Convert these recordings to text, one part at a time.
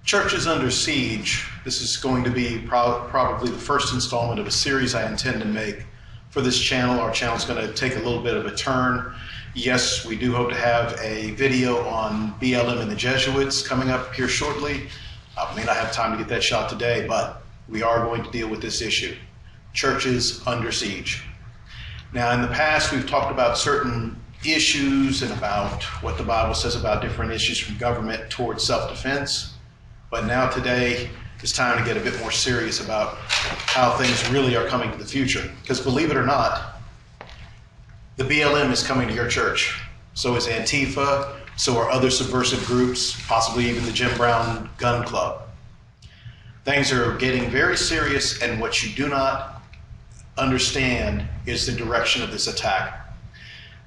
Church is under siege. This is going to be probably the first installment of a series I intend to make for this channel. Our channel is going to take a little bit of a turn. Yes, we do hope to have a video on BLM and the Jesuits coming up here shortly. I may not have time to get that shot today, but we are going to deal with this issue. Churches under siege. Now, in the past, we've talked about certain issues and about what the Bible says about different issues from government towards self-defense. But now today, it's time to get a bit more serious about how things really are coming to the future. Because believe it or not, the BLM is coming to your church. So is Antifa, so are other subversive groups, possibly even the Jim Brown Gun Club. Things are getting very serious, and what you do not understand is the direction of this attack.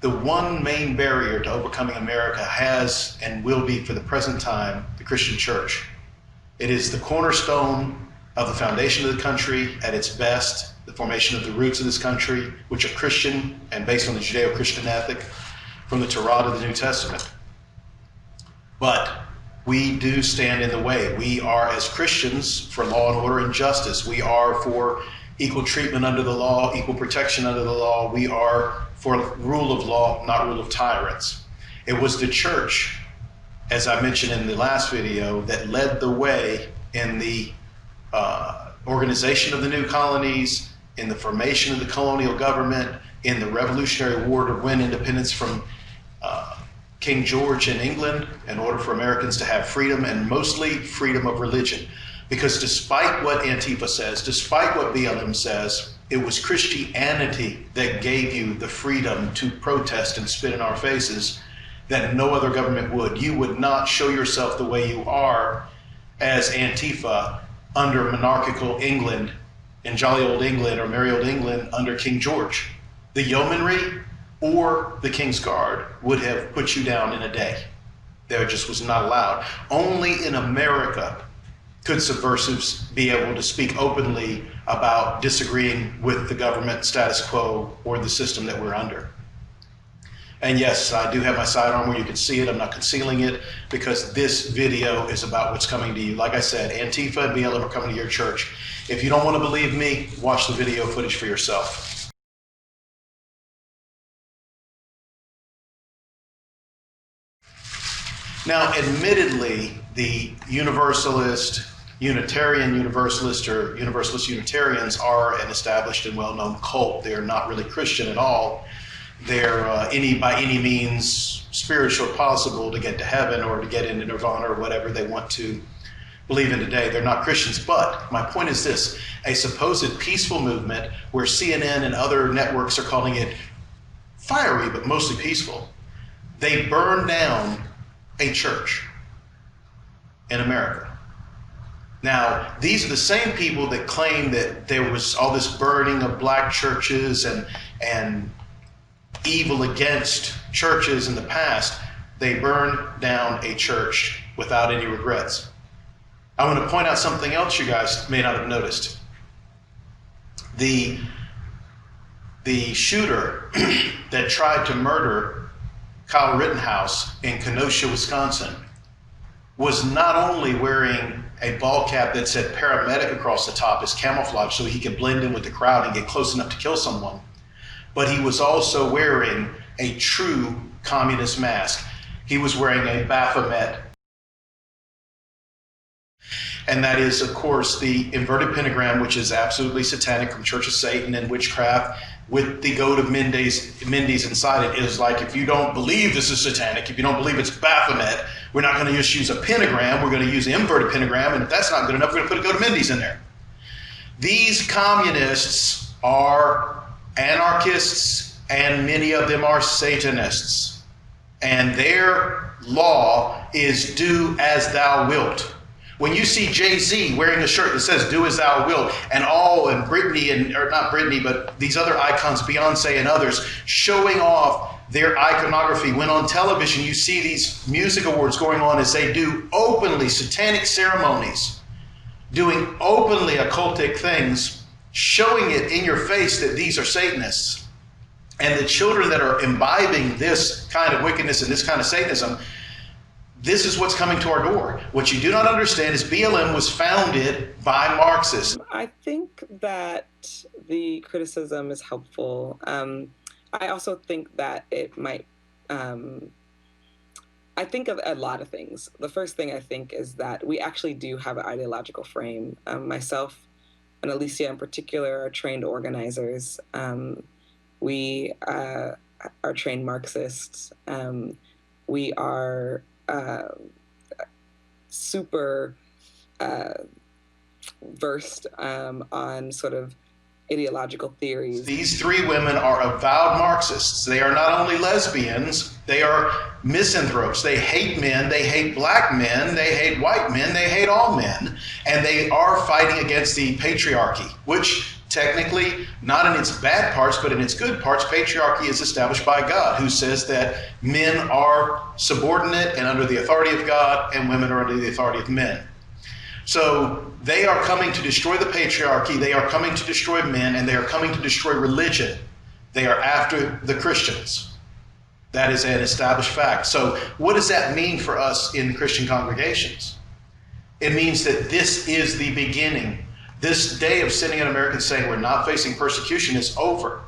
The one main barrier to overcoming America has and will be, for the present time, the Christian church. It is the cornerstone of the foundation of the country at its best, the formation of the roots of this country, which are Christian and based on the Judeo-Christian ethic from the Torah to the New Testament. But we do stand in the way. We are, as Christians, for law and order and justice. We are for equal treatment under the law, equal protection under the law. We are for rule of law, not rule of tyrants. It was the church, as I mentioned in the last video, that led the way in the organization of the new colonies, in the formation of the colonial government, in the Revolutionary War to win independence from King George in England in order for Americans to have freedom, and mostly freedom of religion. Because despite what Antifa says, despite what BLM says, it was Christianity that gave you the freedom to protest and spit in our faces that no other government would. You would not show yourself the way you are as Antifa under monarchical England, in jolly old England or merry old England under King George. The yeomanry or the King's Guard would have put you down in a day. There just was not allowed. Only in America could subversives be able to speak openly about disagreeing with the government status quo or the system that we're under. And yes, I do have my sidearm where you can see it. I'm not concealing it because this video is about what's coming to you. Like I said, Antifa and BLM are coming to your church. If you don't want to believe me, watch the video footage for yourself. Now, admittedly, the Universalist, Unitarian Universalist, or Universalist Unitarians are an established and well-known cult. They're not really Christian at all. They're by any means spiritual possible to get to heaven or to get into nirvana or whatever they want to believe in today. They're not Christians. But my point is this: a supposed peaceful movement where CNN and other networks are calling it fiery but mostly peaceful, they burned down a church in America. Now, these are the same people that claim that there was all this burning of black churches and evil against churches in the past. They burned down a church without any regrets. I want to point out something else you guys may not have noticed. The shooter that tried to murder Kyle Rittenhouse in Kenosha, Wisconsin, was not only wearing a ball cap that said paramedic across the top as camouflage so he could blend in with the crowd and get close enough to kill someone, but he was also wearing a true communist mask. He was wearing a Baphomet. And that is, of course, the inverted pentagram, which is absolutely satanic, from Church of Satan and witchcraft, with the goat of Mendes inside it. It is like, if you don't believe this is satanic, if you don't believe it's Baphomet, we're not going to just use a pentagram, we're going to use the inverted pentagram, and if that's not good enough, we're going to put a goat of Mendes in there. These communists are anarchists, and many of them are Satanists. And their law is do as thou wilt. When you see Jay-Z wearing a shirt that says do as thou wilt, and Britney, or not Britney, but these other icons, Beyonce and others, showing off their iconography, when on television you see these music awards going on as they do openly satanic ceremonies, doing openly occultic things, showing it in your face that these are Satanists. And the children that are imbibing this kind of wickedness and this kind of Satanism, this is what's coming to our door. What you do not understand is BLM was founded by Marxists. I think that the criticism is helpful. I also think that it might, I think of a lot of things. The first thing I think is that we actually do have an ideological frame. Myself and Alicia in particular are trained organizers. We are trained Marxists. We are super versed on sort of ideological theories. These three women are avowed Marxists. They are not only lesbians, they are misanthropes. They hate men, they hate black men, they hate white men, they hate all men. And they are fighting against the patriarchy, which technically, not in its bad parts, but in its good parts, patriarchy is established by God, who says that men are subordinate and under the authority of God, and women are under the authority of men. So they are coming to destroy the patriarchy, they are coming to destroy men, and they are coming to destroy religion. They are after the Christians. That is an established fact. So what does that mean for us in Christian congregations? It means that this is the beginning. This day of sitting in America and saying we're not facing persecution is over.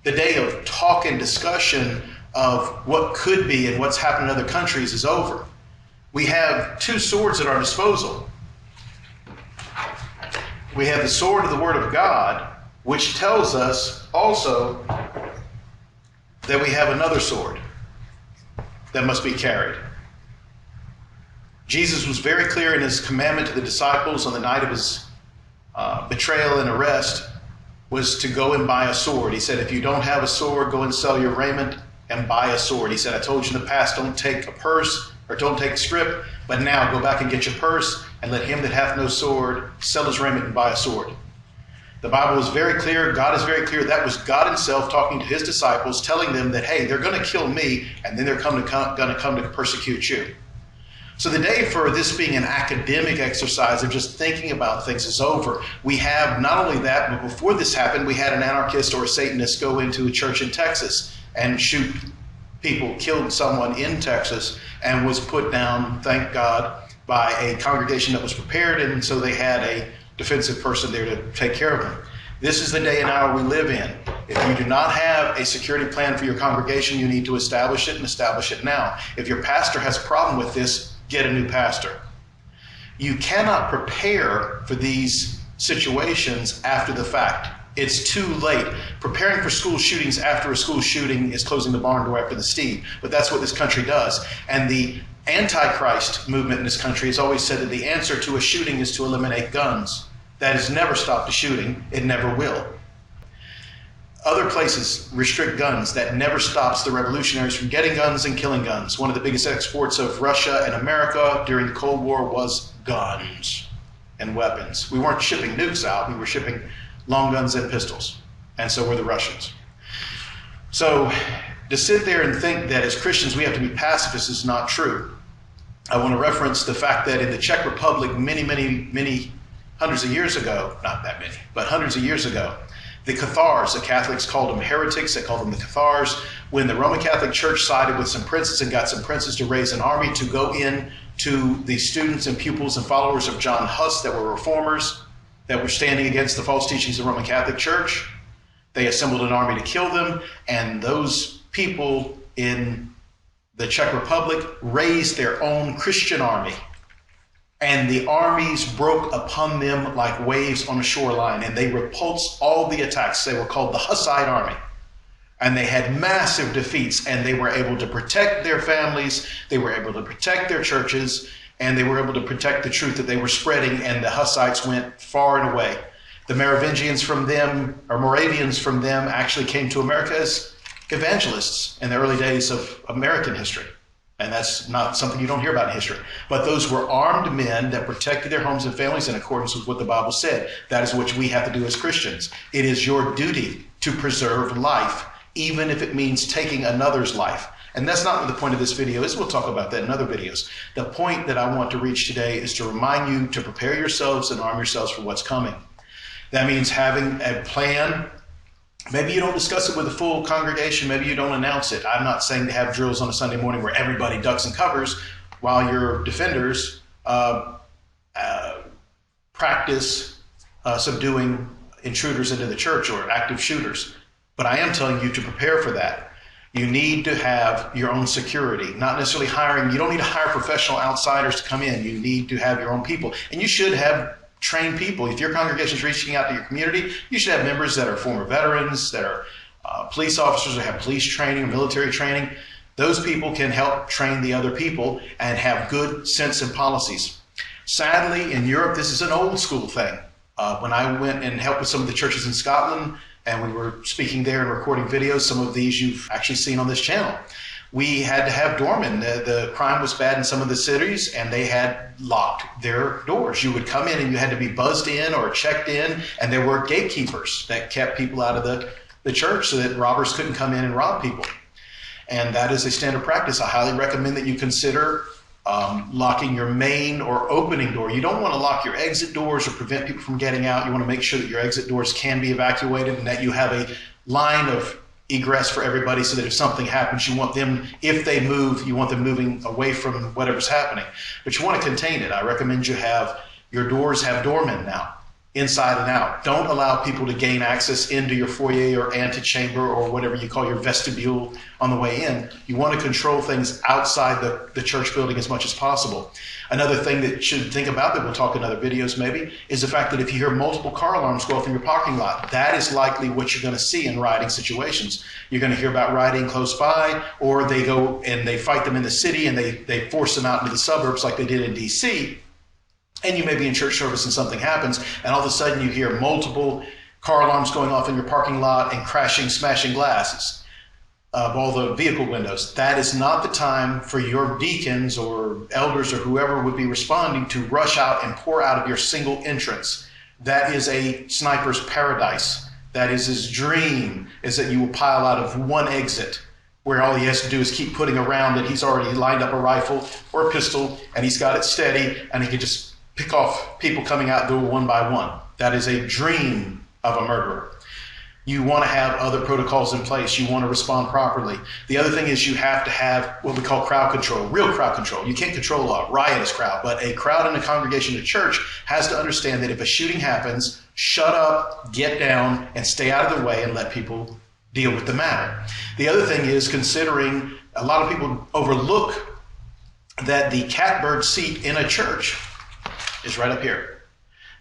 The day of talk and discussion of what could be and what's happened in other countries is over. We have two swords at our disposal. We have the sword of the Word of God, which tells us also that we have another sword that must be carried. Jesus was very clear in his commandment to the disciples on the night of his betrayal and arrest was to go and buy a sword. He said, if you don't have a sword, go and sell your raiment and buy a sword. He said, I told you in the past, don't take a purse or don't take a scrip, but now go back and get your purse and let him that hath no sword sell his raiment and buy a sword. The Bible is very clear. God is very clear. That was God himself talking to his disciples, telling them that, hey, they're going to kill me and then they're going to come to persecute you. So the day for this being an academic exercise of just thinking about things is over. We have not only that, but before this happened, we had an anarchist or a Satanist go into a church in Texas and shoot people, killed someone in Texas, and was put down, thank God, by a congregation that was prepared, and so they had a defensive person there to take care of them. This is the day and hour we live in. If you do not have a security plan for your congregation, you need to establish it and establish it now. If your pastor has a problem with this, get a new pastor. You cannot prepare for these situations after the fact. It's too late. Preparing for school shootings after a school shooting is closing the barn door after the steam. But that's what this country does. And the Antichrist movement in this country has always said that the answer to a shooting is to eliminate guns. That has never stopped a shooting. It never will. Other places restrict guns. That never stops the revolutionaries from getting guns and killing guns. One of the biggest exports of Russia and America during the Cold War was guns and weapons. We weren't shipping nukes out. We were shipping long guns and pistols. And so were the Russians. So to sit there and think that as Christians we have to be pacifists is not true. I want to reference the fact that in the Czech Republic many hundreds of years ago, not that many, but hundreds of years ago, the Cathars, the Catholics called them heretics, they called them the Cathars, when the Roman Catholic Church sided with some princes and got some princes to raise an army to go in to the students and pupils and followers of John Huss that were reformers, that were standing against the false teachings of the Roman Catholic Church. They assembled an army to kill them, and those people in the Czech Republic raised their own Christian army. And the armies broke upon them like waves on a shoreline, and they repulsed all the attacks. They were called the Hussite army. And they had massive defeats, and they were able to protect their families, they were able to protect their churches, and they were able to protect the truth that they were spreading, and the Hussites went far and away. The Merovingians from them, or Moravians from them, actually came to America as evangelists in the early days of American history. And that's not something you don't hear about in history. But those were armed men that protected their homes and families in accordance with what the Bible said. That is what we have to do as Christians. It is your duty to preserve life, even if it means taking another's life. And that's not what the point of this video is. We'll talk about that in other videos. The point that I want to reach today is to remind you to prepare yourselves and arm yourselves for what's coming. That means having a plan. Maybe you don't discuss it with the full congregation. Maybe you don't announce it. I'm not saying to have drills on a Sunday morning where everybody ducks and covers. while your defenders practice subduing intruders into the church or active shooters. But I am telling you to prepare for that. You need to have your own security, not necessarily hiring. You don't need to hire professional outsiders to come in. You need to have your own people. And you should have trained people. If your congregation is reaching out to your community, you should have members that are former veterans, that are police officers, that have police training, military training. Those people can help train the other people and have good sense and policies. Sadly, in Europe, this is an old school thing. When I went and helped with some of the churches in Scotland, and we were speaking there and recording videos, some of these you've actually seen on this channel. We had to have doormen. The crime was bad in some of the cities, and they had locked their doors. You would come in and you had to be buzzed in or checked in, and there were gatekeepers that kept people out of the church so that robbers couldn't come in and rob people. And that is a standard practice. I highly recommend that you consider locking your main or opening door. You don't want to lock your exit doors or prevent people from getting out. You want to make sure that your exit doors can be evacuated and that you have a line of egress for everybody so that if something happens, you want them, if they move, you want them moving away from whatever's happening. But you want to contain it. I recommend you have your doors have doormen now, inside and out. Don't allow people to gain access into your foyer or antechamber or whatever you call your vestibule on the way in. You want to control things outside the church building as much as possible. Another thing that you should think about, that we'll talk in other videos maybe, is the fact that if you hear multiple car alarms go off in your parking lot, that is likely what you're going to see in rioting situations. You're going to hear about rioting close by, or they go and they fight them in the city and they force them out into the suburbs like they did in DC. And you may be in church service and something happens, and all of a sudden you hear multiple car alarms going off in your parking lot and crashing, smashing glasses of all the vehicle windows. That is not the time for your deacons or elders or whoever would be responding to rush out and pour out of your single entrance. That is a sniper's paradise. That is his dream, is that you will pile out of one exit where all he has to do is keep putting around that he's already lined up a rifle or a pistol and he's got it steady and he can just pick off people coming out the door one by one. That is a dream of a murderer. You want to have other protocols in place. You want to respond properly. The other thing is you have to have what we call crowd control, real crowd control. You can't control a riotous crowd, but a crowd in a congregation of church has to understand that if a shooting happens, shut up, get down, and stay out of the way and let people deal with the matter. The other thing is considering a lot of people overlook that the catbird seat in a church is right up here.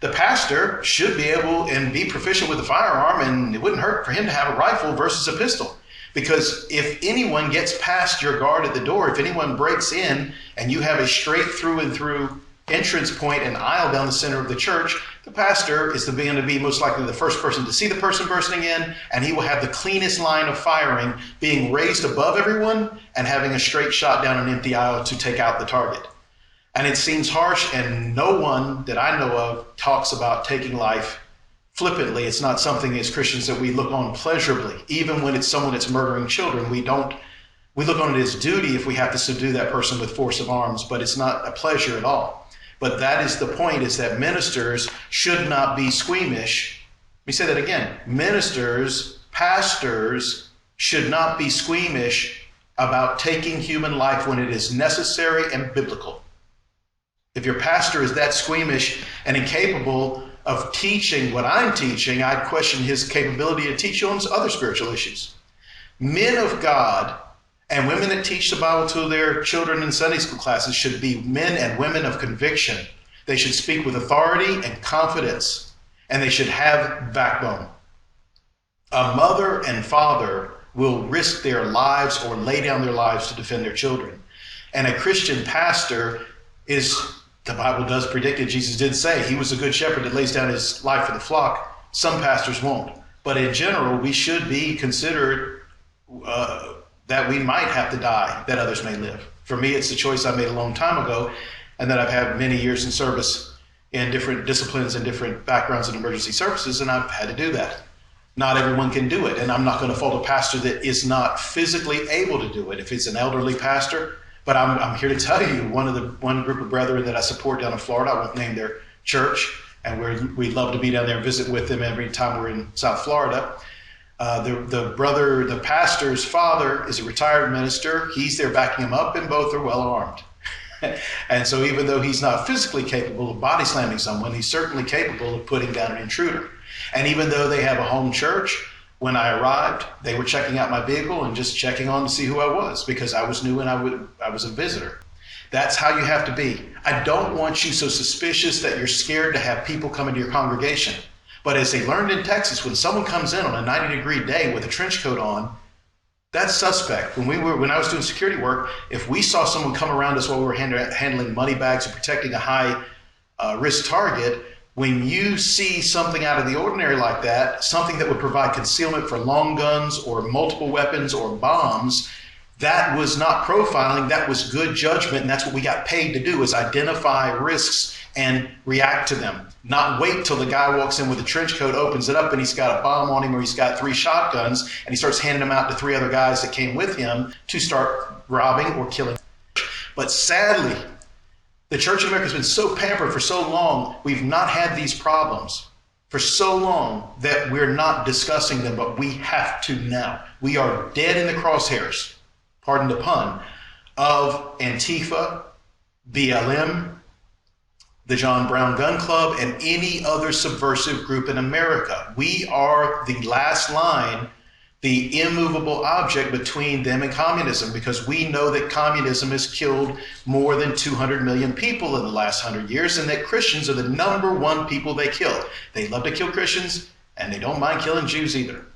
The pastor should be able and be proficient with a firearm, and it wouldn't hurt for him to have a rifle versus a pistol. Because if anyone gets past your guard at the door, if anyone breaks in and you have a straight through and through entrance point and aisle down the center of the church, the pastor is going to be most likely the first person to see the person bursting in, and he will have the cleanest line of firing being raised above everyone and having a straight shot down an empty aisle to take out the target. And it seems harsh, and no one that I know of talks about taking life flippantly. It's not something as Christians that we look on pleasurably. Even when it's someone that's murdering children, we look on it as duty if we have to subdue that person with force of arms, but it's not a pleasure at all. But that is the point, is that ministers should not be squeamish. Let me say that again. Ministers, pastors should not be squeamish about taking human life when it is necessary and biblical. If your pastor is that squeamish and incapable of teaching what I'm teaching, I'd question his capability to teach you on other spiritual issues. Men of God and women that teach the Bible to their children in Sunday school classes should be men and women of conviction. They should speak with authority and confidence, and they should have backbone. A mother and father will risk their lives or lay down their lives to defend their children. And a Christian pastor is, the Bible does predict it. Jesus did say he was a good shepherd that lays down his life for the flock. Some pastors won't. But in general, we should be considered that we might have to die, that others may live. For me, it's a choice I made a long time ago, and that I've had many years in service in different disciplines and different backgrounds in emergency services, and I've had to do that. Not everyone can do it, and I'm not going to fault a pastor that is not physically able to do it. If it's an elderly pastor, but I'm here to tell you, one group of brethren that I support down in Florida, I won't name their church, and we'd love to be down there and visit with them every time we're in South Florida. The pastor's father is a retired minister. He's there backing him up, and both are well armed. And so even though he's not physically capable of body slamming someone, he's certainly capable of putting down an intruder. And even though they have a home church, when I arrived, they were checking out my vehicle and just checking on to see who I was, because I was new and I was a visitor. That's how you have to be. I don't want you so suspicious that you're scared to have people come into your congregation. But as they learned in Texas, when someone comes in on a 90-degree day with a trench coat on, that's suspect. When I was doing security work, if we saw someone come around us while we were handling money bags or protecting a high risk target, when you see something out of the ordinary like that, something that would provide concealment for long guns or multiple weapons or bombs, that was not profiling, that was good judgment, and that's what we got paid to do, is identify risks and react to them. Not wait till the guy walks in with a trench coat, opens it up, and he's got a bomb on him, or he's got 3 shotguns, and he starts handing them out to 3 other guys that came with him to start robbing or killing. But sadly, the Church in America has been so pampered for so long, we've not had these problems for so long that we're not discussing them, but we have to now. We are dead in the crosshairs, pardon the pun, of Antifa, BLM, the John Brown Gun Club, and any other subversive group in America. We are the last line, the immovable object between them and communism, because we know that communism has killed more than 200 million people in the last 100 years, and that Christians are the #1 people they kill. They love to kill Christians, and they don't mind killing Jews either.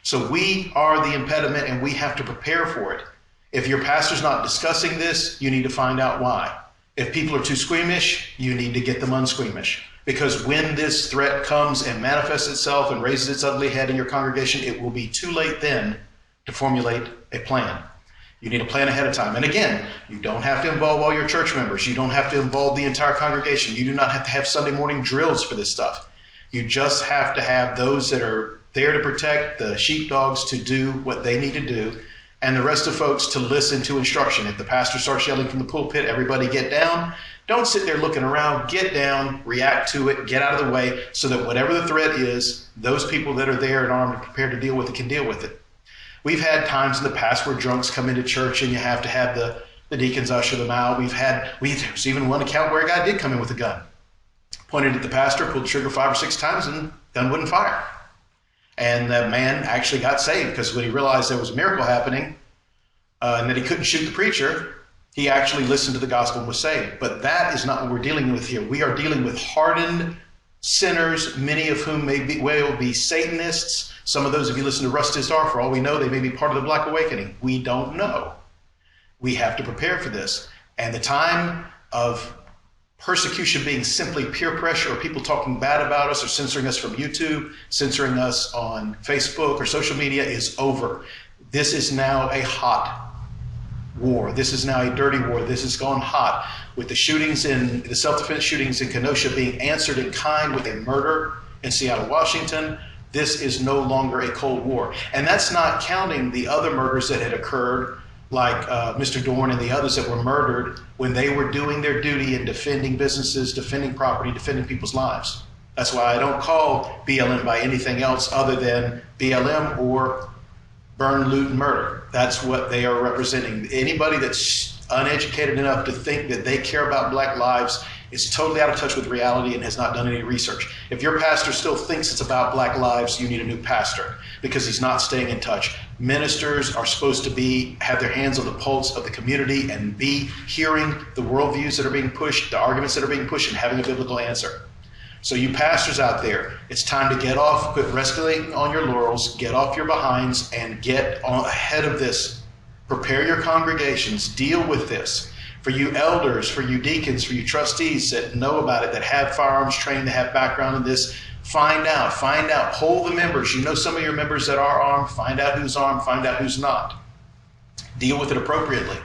So we are the impediment, and we have to prepare for it. If your pastor's not discussing this, you need to find out why. If people are too squeamish, you need to get them unsqueamish. Because when this threat comes and manifests itself and raises its ugly head in your congregation, it will be too late then to formulate a plan. You need a plan ahead of time. And again, you don't have to involve all your church members. You don't have to involve the entire congregation. You do not have to have Sunday morning drills for this stuff. You just have to have those that are there to protect the sheepdogs to do what they need to do, and the rest of folks to listen to instruction. If the pastor starts yelling from the pulpit, everybody get down. Don't sit there looking around. Get down, react to it, get out of the way, so that whatever the threat is, those people that are there and armed and prepared to deal with it can deal with it. We've had times in the past where drunks come into church and you have to have the deacons usher them out. There's even one account where a guy did come in with a gun, pointed at the pastor, pulled the trigger 5 or 6 times, and the gun wouldn't fire. And that man actually got saved, because when he realized there was a miracle happening and that he couldn't shoot the preacher, he actually listened to the gospel and was saved. But that is not what we're dealing with here. We are dealing with hardened sinners, many of whom will be Satanists. Some of those, if you listen to Russ Dizdar, for all we know, they may be part of the Black Awakening. We don't know. We have to prepare for this. And the time of persecution being simply peer pressure, or people talking bad about us, or censoring us from YouTube, censoring us on Facebook or social media, is over. This is now a hot war. This is now a dirty war. This has gone hot, with the self-defense shootings in Kenosha being answered in kind with a murder in Seattle, Washington. This is no longer a Cold War. And that's not counting the other murders that had occurred, like Mr. Dorn and the others that were murdered when they were doing their duty in defending businesses, defending property, defending people's lives. That's why I don't call BLM by anything else other than BLM, or burn, loot, and murder. That's what they are representing. Anybody that's uneducated enough to think that they care about Black lives is totally out of touch with reality and has not done any research. If your pastor still thinks it's about Black lives, you need a new pastor, because he's not staying in touch. Ministers are supposed to have their hands on the pulse of the community and be hearing the worldviews that are being pushed, the arguments that are being pushed, and having a biblical answer. So you pastors out there, it's time to get off, quit resting on your laurels, get off your behinds, and get ahead of this. Prepare your congregations, deal with this. For you elders, for you deacons, for you trustees that know about it, that have firearms training, that have background in this, find out, poll the members. You know some of your members that are armed, find out who's armed, find out who's not. Deal with it appropriately.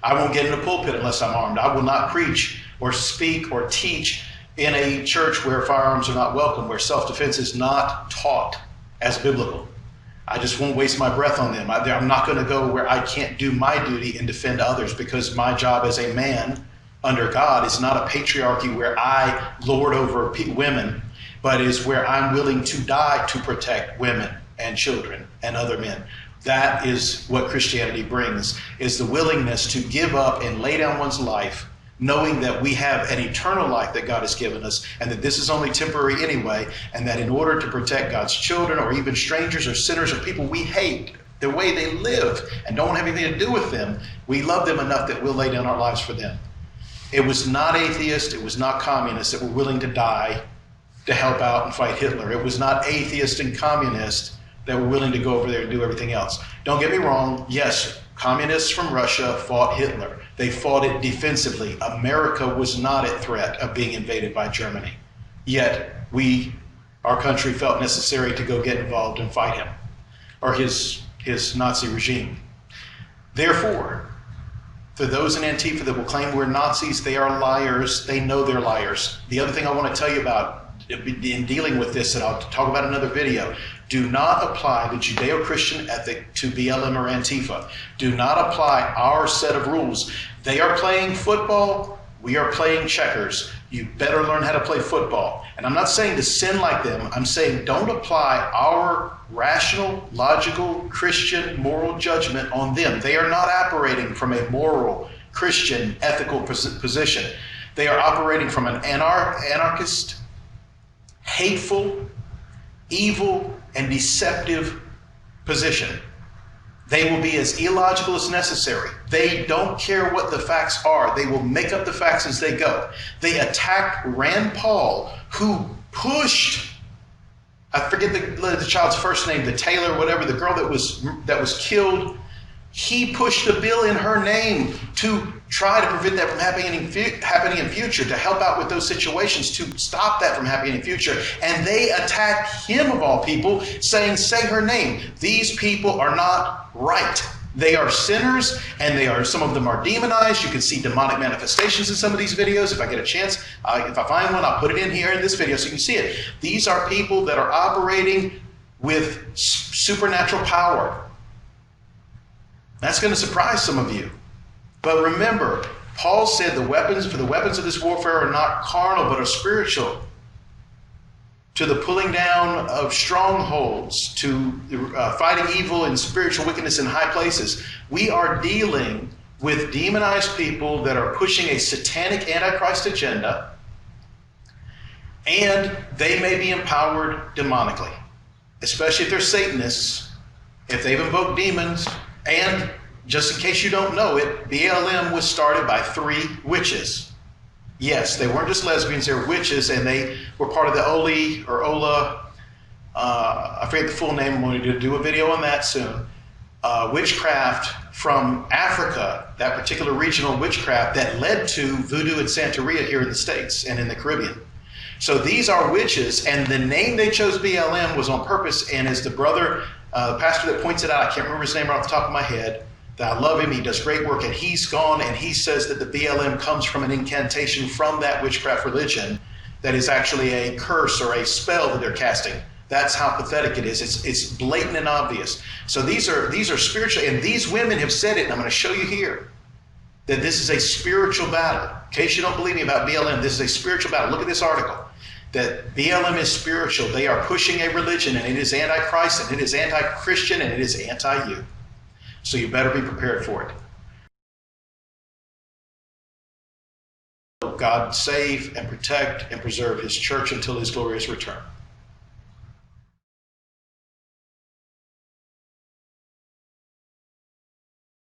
I won't get in the pulpit unless I'm armed. I will not preach or speak or teach in a church where firearms are not welcome, where self-defense is not taught as biblical. I just won't waste my breath on them. I'm not going to go where I can't do my duty and defend others, because my job as a man under God is not a patriarchy where I lord over women, but is where I'm willing to die to protect women and children and other men. That is what Christianity brings, is the willingness to give up and lay down one's life knowing that we have an eternal life that God has given us, and that this is only temporary anyway, and that in order to protect God's children or even strangers or sinners or people we hate, the way they live and don't have anything to do with them, we love them enough that we'll lay down our lives for them. It was not atheists, it was not communists that were willing to die to help out and fight Hitler. It was not atheists and communists that were willing to go over there and do everything else. Don't get me wrong, yes, communists from Russia fought Hitler. They fought it defensively. America was not at threat of being invaded by Germany. Yet our country felt necessary to go get involved and fight him, or his Nazi regime. Therefore, for those in Antifa that will claim we're Nazis, they are liars. They know they're liars. The other thing I want to tell you about in dealing with this, and I'll talk about in another video, do not apply the Judeo-Christian ethic to BLM or Antifa. Do not apply our set of rules. They are playing football. We are playing checkers. You better learn how to play football. And I'm not saying to sin like them. I'm saying don't apply our rational, logical, Christian, moral judgment on them. They are not operating from a moral, Christian, ethical position. They are operating from an anarchist, hateful, evil, and deceptive position. They will be as illogical as necessary. They don't care what the facts are. They will make up the facts as they go. They attacked Rand Paul, who pushed, I forget the child's first name, the Taylor, whatever, the girl that was killed. He pushed a bill in her name to try to prevent that from happening in future, to help out with those situations, to stop that from happening in future. And they attacked him, of all people, saying, say her name. These people are not right. They are sinners, and some of them are demonized. You can see demonic manifestations in some of these videos. If I get a chance, if I find one, I'll put it in here in this video so you can see it. These are people that are operating with supernatural power. That's going to surprise some of you. But remember, Paul said the weapons of this warfare are not carnal, but are spiritual. To the pulling down of strongholds, to fighting evil and spiritual wickedness in high places. We are dealing with demonized people that are pushing a satanic antichrist agenda, and they may be empowered demonically, especially if they're Satanists, if they've invoked demons. And just in case you don't know it, BLM was started by 3 witches. Yes, they weren't just lesbians, they were witches, and they were part of the Ola, I forget the full name, I'm going to do a video on that soon, witchcraft from Africa, that particular regional witchcraft that led to voodoo and Santeria here in the States and in the Caribbean. So these are witches, and the name they chose BLM was on purpose, and as the brother, the pastor that points it out, I can't remember his name right off the top of my head, that I love him, he does great work, and he's gone and he says that the BLM comes from an incantation from that witchcraft religion that is actually a curse or a spell that they're casting. That's how pathetic it is. It's blatant and obvious. So these are spiritual, and these women have said it, and I'm going to show you here, that this is a spiritual battle. In case you don't believe me about BLM, this is a spiritual battle. Look at this article. That BLM is spiritual. They are pushing a religion, and it is anti-Christ, and it is anti-Christian, and it is anti-you. So you better be prepared for it. God save and protect and preserve his church until his glorious return.